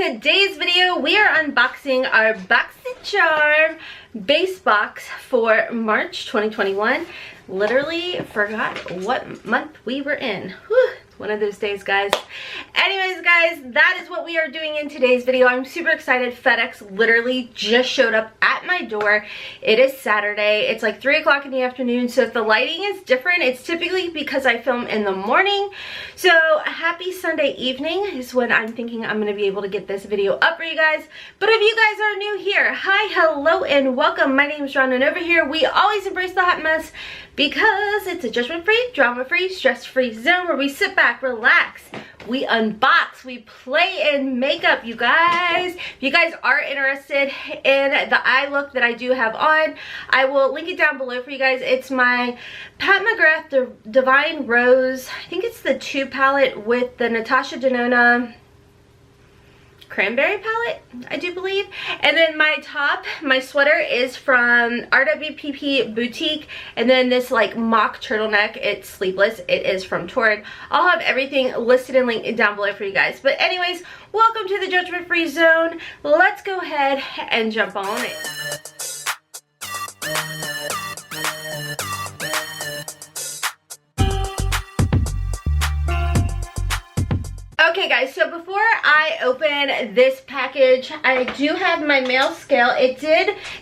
today's video, we are unboxing our Boxycharm Base box for March 2021. Literally forgot what month we were in. Whew. One of those days, guys. Anyways, guys, that is what we are doing in today's video. I'm super excited. FedEx literally just showed up at my door. It is Saturday. It's like 3 o'clock in the afternoon, so if the lighting is different, it's typically because I film in the morning. So happy Sunday evening is when I'm thinking I'm going to be able to get this video up for you guys. But if you guys are new here, hi, hello, and welcome. My name is Ron, and over here we always embrace the hot mess because it's a judgment-free, drama-free, stress-free zone where we sit back, relax, we unbox, we play in makeup, you guys. If you guys are interested in the eye look that I do have on, I will link it down below for you guys. It's my Pat McGrath Divine Rose. I think it's the 2 palette with the Natasha Denona cranberry palette, I do believe. And then my top, my sweater is from RWPP Boutique, and then this like mock turtleneck, it's sleeveless, it is from Torrid. I'll have everything listed and linked down below for you guys. But anyways, welcome to the judgment free zone. Let's go ahead and jump on it. Okay guys, so before I open this package, I do have my mail scale.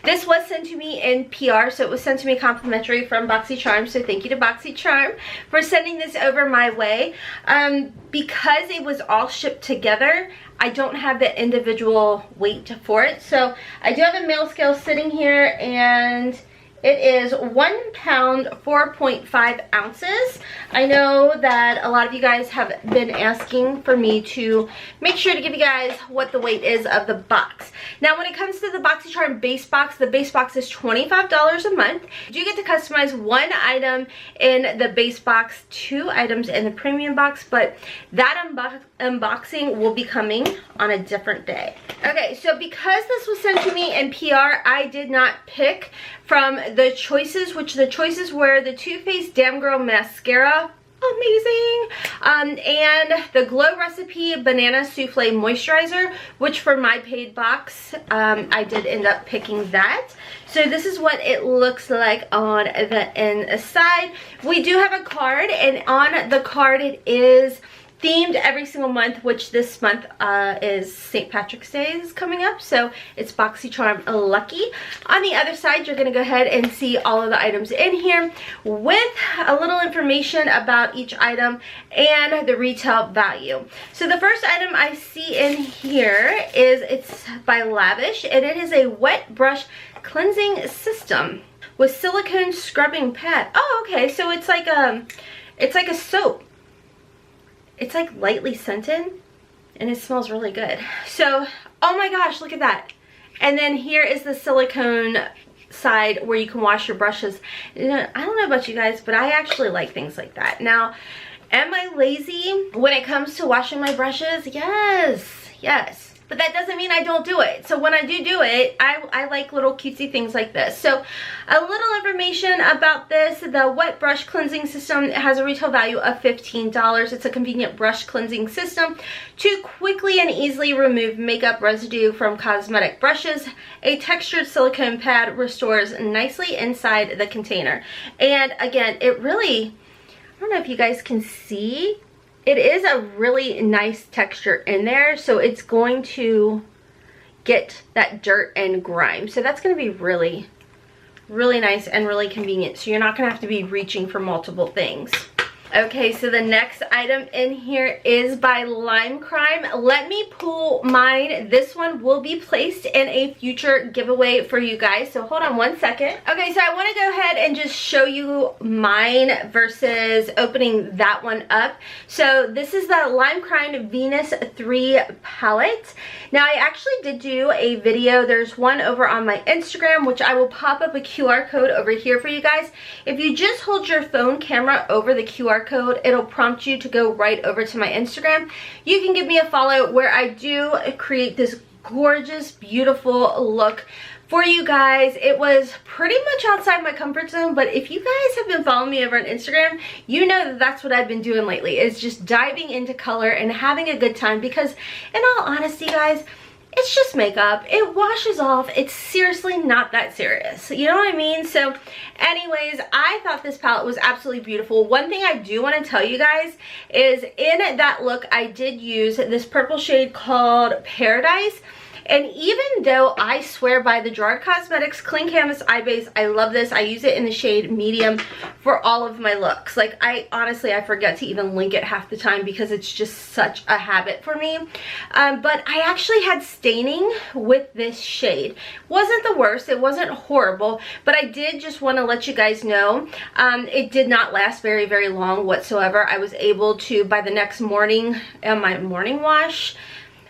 This was sent to me in PR, so it was sent to me complimentary from Boxycharm, so thank you to Boxycharm for sending this over my way. Because it was all shipped together, I don't have the individual weight for it. So I do have a mail scale sitting here, and it is 1 pound, 4.5 ounces. I know that a lot of you guys have been asking for me to make sure to give you guys what the weight is of the box. Now, when it comes to the Boxycharm Base box, the base box is $25 a month. You do get to customize 1 item in the base box, 2 items in the premium box, but that unboxing will be coming on a different day. Okay, so because this was sent to me in PR, I did not pick from the choices, which the choices were the Too Faced Damn Girl Mascara, amazing, and the Glow Recipe Banana Souffle Moisturizer, which for my paid box, I did end up picking that. So this is what it looks like on the inside. We do have a card, and on the card it is themed every single month, which this month is St. Patrick's Day is coming up, so it's Boxycharm Lucky. On the other side, you're going to go ahead and see all of the items in here with a little information about each item and the retail value. So the first item I see in here is, it's by Lavish, and it is a wet brush cleansing system with silicone scrubbing pad. Oh, okay, so it's like a soap. It's like lightly scented, and it smells really good. So, oh my gosh, look at that. And then here is the silicone side where you can wash your brushes. I don't know about you guys, but I actually like things like that. Now, am I lazy when it comes to washing my brushes? Yes, yes. But that doesn't mean I don't do it. So when I do it, I like little cutesy things like this. So a little information about this. The wet brush cleansing system has a retail value of $15. It's a convenient brush cleansing system to quickly and easily remove makeup residue from cosmetic brushes. A textured silicone pad restores nicely inside the container. And again, it really, I don't know if you guys can see, it is a really nice texture in there, so it's going to get that dirt and grime. So that's going to be really, really nice and really convenient. So you're not going to have to be reaching for multiple things. Okay, so the next item in here is by Lime Crime. Let me pull mine. This one will be placed in a future giveaway for you guys. So hold on 1 second. Okay, so I want to go ahead and just show you mine versus opening that one up. So this is the Lime Crime Venus 3 palette. Now, I actually did do a video. There's one over on my Instagram, which I will pop up a QR code over here for you guys. If you just hold your phone camera over the QR code, it'll prompt you to go right over to my Instagram. You can give me a follow where I do create this gorgeous, beautiful look for you guys. It was pretty much outside my comfort zone, but if you guys have been following me over on Instagram, you know that that's what I've been doing lately, is just diving into color and having a good time, because in all honesty, guys, it's just makeup. It washes off. It's seriously not that serious. You know what I mean? So anyways, I thought this palette was absolutely beautiful. One thing I do want to tell you guys is in that look, I did use this purple shade called Paradise. And even though I swear by the Gerard Cosmetics Clean Canvas Eye Base, I love this. I use it in the shade medium for all of my looks. Like, honestly, I forget to even link it half the time because it's just such a habit for me. But I actually had staining with this shade. Wasn't the worst. It wasn't horrible. But I did just want to let you guys know, it did not last very, very long whatsoever. I was able to, by the next morning, my morning wash,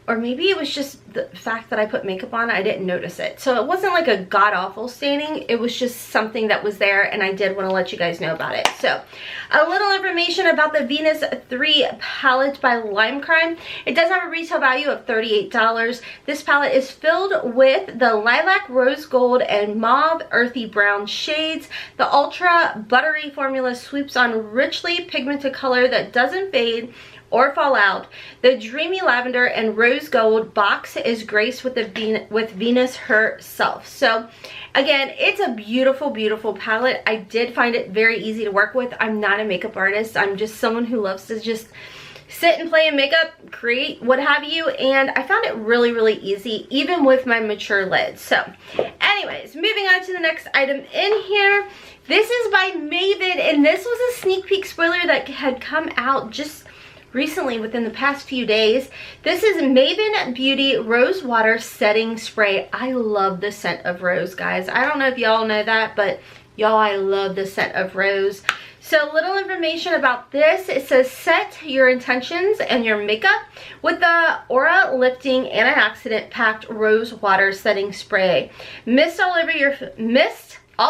or maybe it was just the fact that I put makeup on, I didn't notice it. So it wasn't like a god-awful staining. It was just something that was there, and I did want to let you guys know about it. So a little information about the Venus 3 palette by Lime Crime. It does have a retail value of $38. This palette is filled with the lilac, rose gold, and mauve earthy brown shades. The ultra buttery formula sweeps on richly pigmented color that doesn't fade or fall out. The dreamy lavender and rose gold box is graced with Venus herself. So again, it's a beautiful, beautiful palette. I did find it very easy to work with. I'm not a makeup artist. I'm just someone who loves to just sit and play in makeup, create, what have you, and I found it really, really easy, even with my mature lids. So anyways, moving on to the next item in here. This is by Maven, and this was a sneak peek spoiler that had come out just recently within the past few days. This is Maven Beauty Rose Water Setting Spray. I love the scent of rose, guys. I don't know if y'all know that, but y'all, I love the scent of rose. So little information about this. It says set your intentions and your makeup with the aura lifting antioxidant packed rose water setting spray. Mist all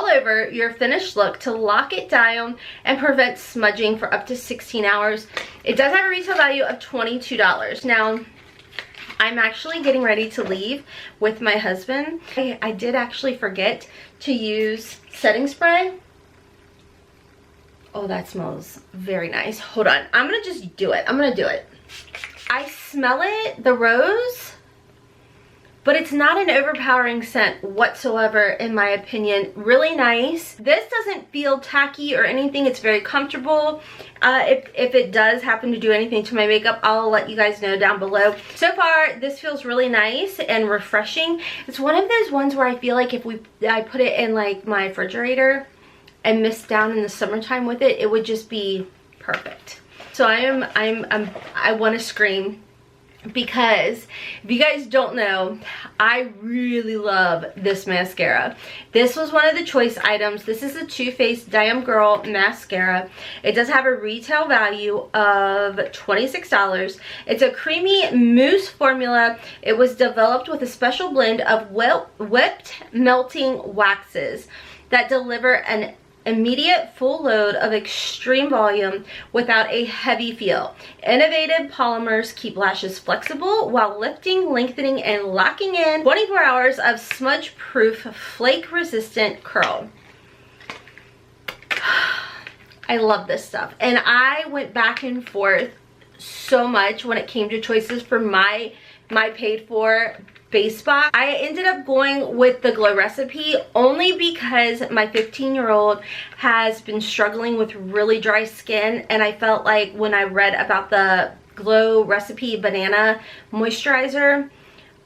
over your finished look to lock it down and prevent smudging for up to 16 hours. It does have a retail value of $22. Now, I'm actually getting ready to leave with my husband. I did actually forget to use setting spray. Oh, that smells very nice. Hold on. I'm going to just do it. I'm going to do it. I smell it, the rose, but it's not an overpowering scent whatsoever, in my opinion. Really nice. This doesn't feel tacky or anything. It's very comfortable. If it does happen to do anything to my makeup, I'll let you guys know down below. So far, this feels really nice and refreshing. It's one of those ones where I feel like if I put it in like my refrigerator and mist down in the summertime with it, it would just be perfect. So I want to scream, because if you guys don't know, I really love this mascara. This was one of the choice items. This is a Too Faced Damn Girl mascara. It does have a retail value of $26. It's a creamy mousse formula. It was developed with a special blend of whipped melting waxes that deliver an immediate full load of extreme volume without a heavy feel. Innovative polymers keep lashes flexible while lifting, lengthening, and locking in 24 hours of smudge-proof, flake-resistant curl. I love this stuff, and I went back and forth so much when it came to choices for my paid-for base box. I ended up going with the Glow Recipe only because my 15-year-old has been struggling with really dry skin, and I felt like when I read about the Glow Recipe Banana Moisturizer,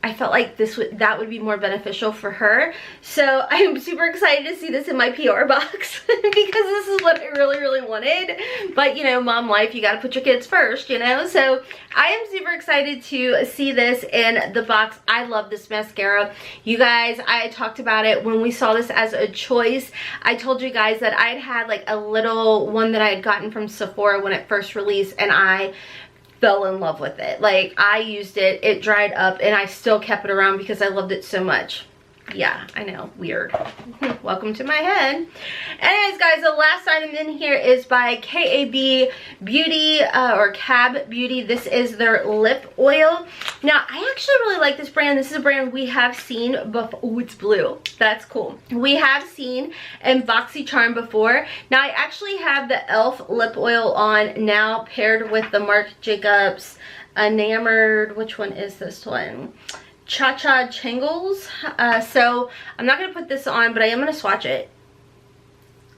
I felt like that would be more beneficial for her. So I'm super excited to see this in my PR box because this is what I really, really wanted. But you know, mom life, you gotta put your kids first, you know? So I am super excited to see this in the box. I love this mascara. You guys, I talked about it when we saw this as a choice. I told you guys that I'd had like a little one that I had gotten from Sephora when it first released, and I fell in love with it. Like, I used it, it dried up, and I still kept it around because I loved it so much. Yeah, I know, weird. Welcome to my head. Anyways, guys, the last item in here is by KAB Beauty or KAB Beauty. This is their lip oil. Now, I actually really like this brand. This is a brand we have seen before. Oh, it's blue. That's cool. We have seen in Boxycharm before. Now, I actually have the e.l.f. lip oil on now, paired with the Marc Jacobs Enamored. Which one is this one? Cha-Cha Changles. So I'm not going to put this on, but I am going to swatch it.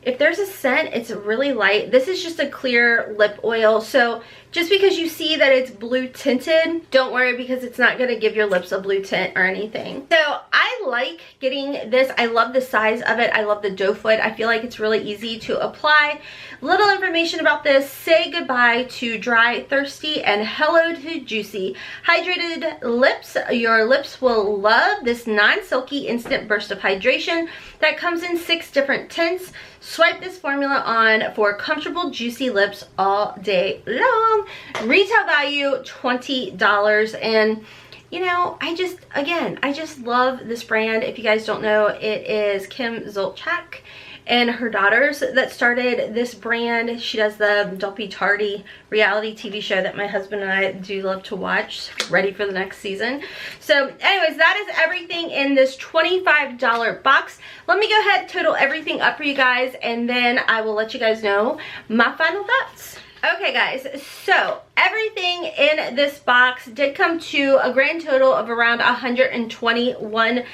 If there's a scent, it's really light. This is just a clear lip oil. So just because you see that it's blue tinted, don't worry, because it's not going to give your lips a blue tint or anything. So I like getting this. I love the size of it. I love the doe foot. I feel like it's really easy to apply. Little information about this: say goodbye to dry, thirsty, and hello to juicy. Hydrated lips. Your lips will love this non-silky instant burst of hydration that comes in 6 different tints. Swipe this formula on for comfortable, juicy lips all day long. Retail value $20. And you know, I just love this brand. If you guys don't know, it is Kim Zolciak and her daughters that started this brand. She does the Don't Be Tardy reality TV show that my husband and I do love to watch. Ready for the next season. So anyways, that is everything in this $25 box. Let me go ahead and total everything up for you guys, and then I will let you guys know my final thoughts. Okay guys, so everything in this box did come to a grand total of around $121.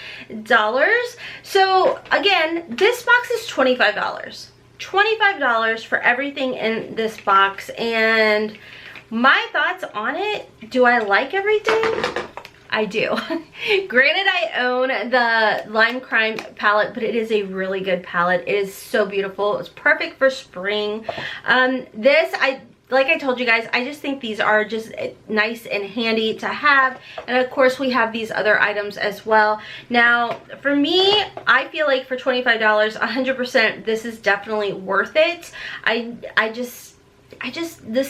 So again, this box is $25. $25 for everything in this box. And my thoughts on it, do I like everything? I do. Granted, I own the Lime Crime palette, but it is a really good palette. It is so beautiful. It's perfect for spring. Like I told you guys, I just think these are just nice and handy to have. And of course, we have these other items as well. Now, for me, I feel like for $25, 100%, this is definitely worth it. This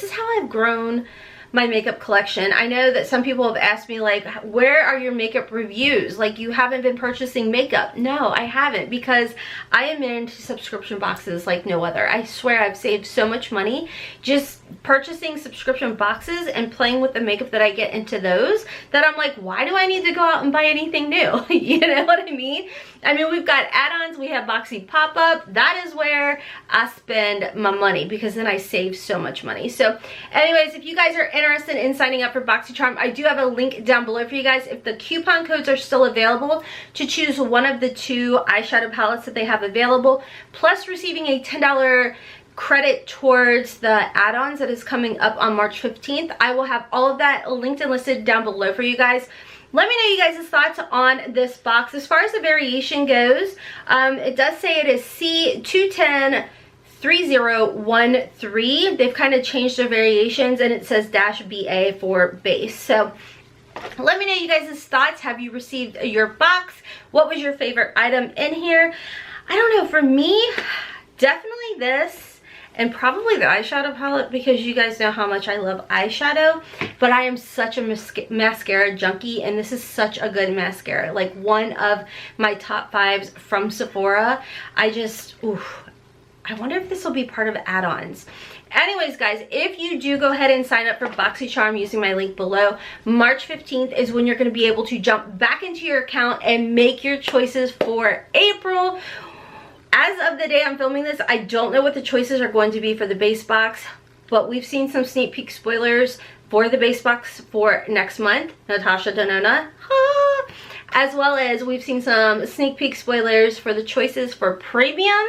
is how I've grown my makeup collection. I know that some people have asked me, like, where are your makeup reviews? Like, you haven't been purchasing makeup. No, I haven't, because I am into subscription boxes like no other. I swear I've saved so much money just purchasing subscription boxes and playing with the makeup that I get into those, that I'm like, why do I need to go out and buy anything new? You know what I mean? I mean, we've got add-ons, we have Boxy Pop-Up. That is where I spend my money, because then I save so much money. So anyways, if you guys are interested in signing up for Boxycharm, I do have a link down below for you guys. If the coupon codes are still available, to choose one of the 2 eyeshadow palettes that they have available, plus receiving a $10 credit towards the add-ons that is coming up on March 15th. I will have all of that linked and listed down below for you guys. Let me know you guys' thoughts on this box. As far as the variation goes, it does say it is C2103013. They've kind of changed their variations, and it says -BA for base. So let me know you guys' thoughts. Have you received your box? What was your favorite item in here? I don't know. For me, definitely this. And probably the eyeshadow palette, because you guys know how much I love eyeshadow. But I am such a mascara junkie, and this is such a good mascara. Like, one of my top 5s from Sephora. I wonder if this will be part of add-ons. Anyways, guys, if you do go ahead and sign up for Boxycharm using my link below, March 15th is when you're going to be able to jump back into your account and make your choices for April. As of the day I'm filming this, I don't know what the choices are going to be for the base box, but we've seen some sneak peek spoilers for the base box for next month, Natasha Denona, as well as we've seen some sneak peek spoilers for the choices for premium,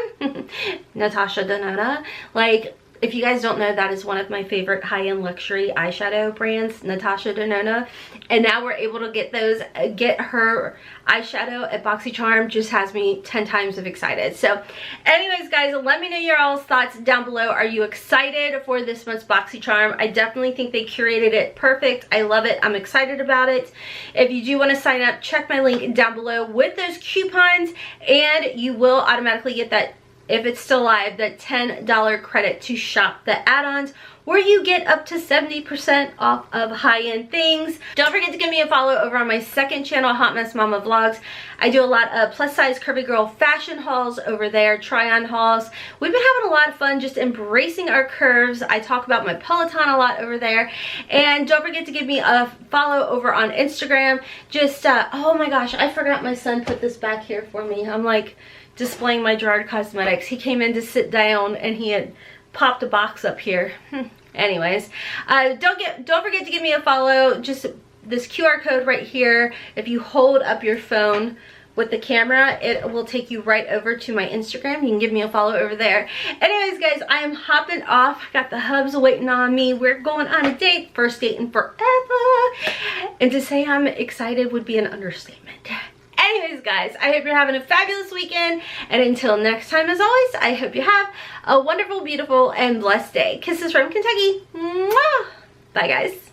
Natasha Denona. Like, if you guys don't know, that is one of my favorite high-end luxury eyeshadow brands, Natasha Denona. And now we're able to get her eyeshadow at Boxycharm. Just has me 10 times of excited. So anyways, guys, let me know your all's thoughts down below. Are you excited for this month's Boxycharm? I definitely think they curated it perfect. I love it. I'm excited about it. If you do want to sign up, check my link down below with those coupons, and you will automatically get that if it's still live, that $10 credit to shop the add-ons, where you get up to 70% off of high-end things. Don't forget to give me a follow over on my second channel, Hot Mess Mama Vlogs. I do a lot of plus-size curvy girl fashion hauls over there, try-on hauls. We've been having a lot of fun just embracing our curves. I talk about my Peloton a lot over there. And don't forget to give me a follow over on Instagram. Just, oh my gosh, I forgot my son put this back here for me. I'm like displaying my Gerard Cosmetics. He came in to sit down and he had popped a box up here. Anyways, don't forget to give me a follow. Just this QR code right here. If you hold up your phone with the camera, it will take you right over to my Instagram. You can give me a follow over there. Anyways, guys, I am hopping off. I got the hubs waiting on me. We're going on a date, first date in forever. And to say I'm excited would be an understatement. Anyways, guys, I hope you're having a fabulous weekend. And until next time, as always, I hope you have a wonderful, beautiful, and blessed day. Kisses from Kentucky. Mwah! Bye, guys.